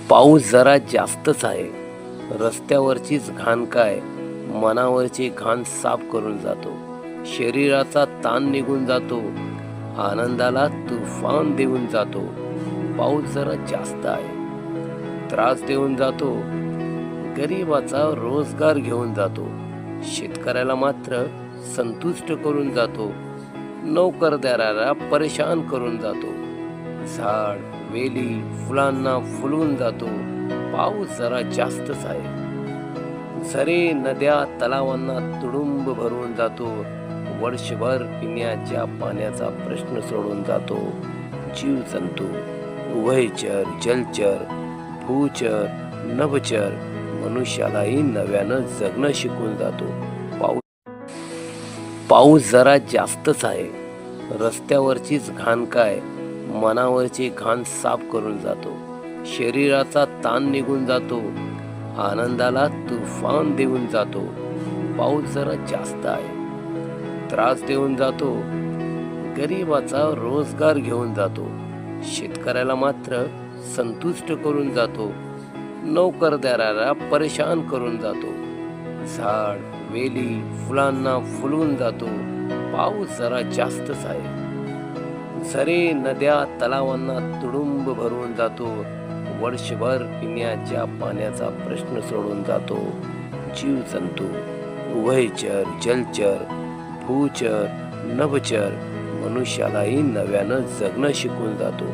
पाऊस जरा जास्तच आहे. रस्त्यावरचीच घाण काय, मनावरची घाण साफ करून जातो. शरीराचा ताण निघून जातो, आनंदाला तुफान देऊन जातो. पाऊस जरा जास्त आहे, त्रास देऊन जातो. गरिबाचा रोजगार घेऊन जातो, शेतकऱ्याला मात्र संतुष्ट करून जातो. नोकरदाराला परेशान करून जातो. झाड, वेली, फुलांना फुलवून जातो. पाऊस जरा जास्तच आहे. झरे, नद्या, तलावांना तुडुंब भरून जातो. वर्षभर पिण्याच्या पाण्याचा प्रश्न सोडून जातो. जीवजंतू, उभयचर, जलचर, भूचर, नभचर मनुष्यालाही नव्यानं जगणं शिकून जातो. पाऊस जरा जास्तच आहे. रस्त्यावरचीच घाण काय, मनावरची घाण साफ करून जातो. शरीराचा ताण निघून जातो, आनंदाला तुफान देऊन जातो. पाऊस जरा जास्त आहे, त्रास देऊन जातो. गरिबाचा रोजगार घेऊन जातो, शेतकऱ्याला मात्र संतुष्ट करून जातो. नोकरदाराला परेशान करून जातो. झाड, वेली, फुलांना फुलवून जातो. पाऊस जरा जास्तच आहे. झरे, नद्या, तलावांना तुडुंब भरून जातो. वर्षभर पिण्याच्या पाण्याचा प्रश्न सोडून जातो. जीवजंतू, उभयचर, जलचर, भूचर, नभचर मनुष्यालाही नव्यानं जगणं शिकून जातो.